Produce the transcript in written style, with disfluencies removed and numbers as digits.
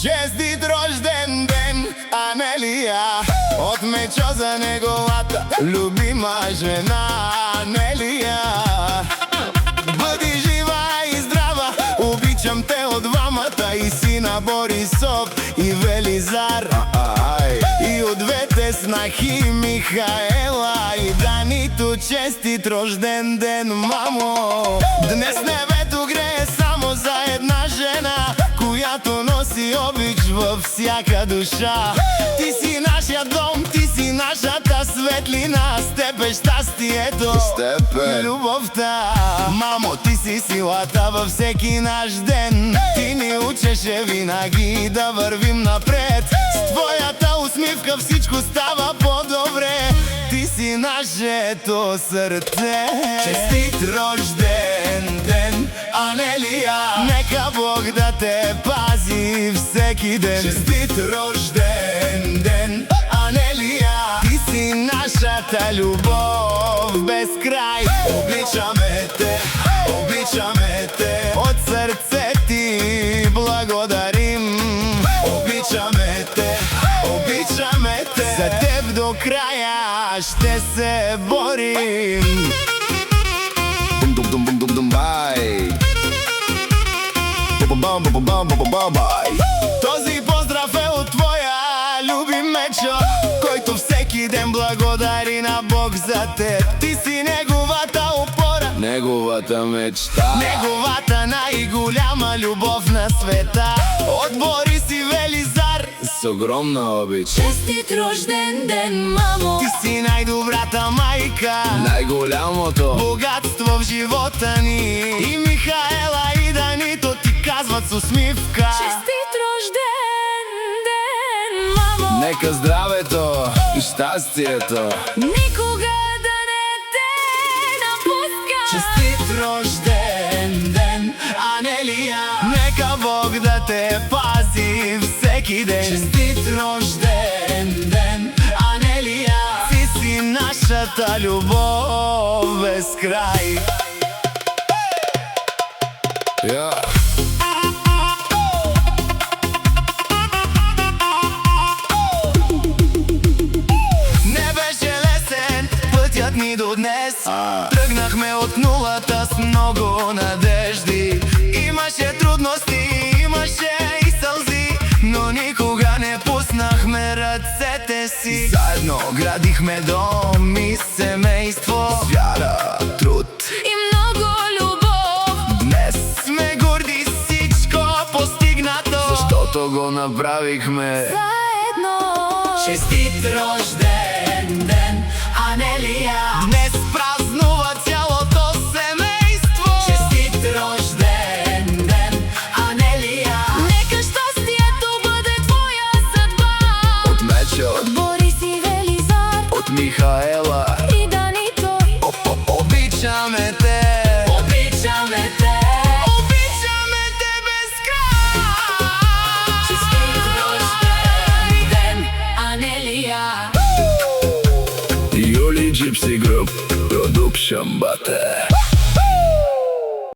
Честит рожден ден, Анелия! Отмеча за неговата любима жена, Анелия! Бъди жива и здрава, обичам те от двамата, и сина Борисов и Велизар, и от двете снахи Михаела и Данито. Честит рожден ден, мамо! Днес небето грее само за една жена, която носи обич във всяка душа. Ти си нашия дом, ти си нашата светлина, с теб е щастието и любовта. Мамо, ти си силата във всеки наш ден. Ти ни учеше винаги да вървим напред. С твоята усмивка всичко става по-добре. Ти си нашето сърце. Честит рожден ден, Анелия! Нека Бог да те пази всеки ден. Честит рожден ден, Анелия! Ти си нашата любов без край. Обичаме те, обичаме те, от сърце ти благодарим. Обичаме те, обичаме те, за теб до края ще се борим. Този поздрав е от твоя любим Мечо, който всеки ден благодари на Бог за теб. Ти си неговата опора, неговата мечта, неговата най-голяма любов на света. От Борис и Велизар с огромна обич. Честит рожден ден, мамо! Ти си най-добрата майка, най-голямото богатство в живота ни. И Михаела и Данито ти казват с усмивка: Честит рожден ден, мамо! Нека здравето и щастието никога да не те напуска. Честит рожден ден, Анелия! Нека Бог да те пази всеки ден. Честит рожден ден, Анелия! Ти си нашата любов без край. Не беше лесен пътят ни до днес. Тръгнахме от нулата с много надежди. Имаше трудности, имаше и сълзи, но никога не пуснахме ръцете си. Заедно градихме дом и семейство, с вяра, труд И много любов. Днес сме горди с всичко постигнато, защото го направихме Заедно. Честит рожден ден, Анелия! Днес празнува цялото семейство. Честит рожден ден, Анелия! Нека щастието бъде твоя съдба. От Мечо, От Борис и Велизар, от Михаела и Данито. обичаме те, обичаме те, обичаме те без край. Честит рожден ден, Анелия! Юли Gypsy Group Production Bate.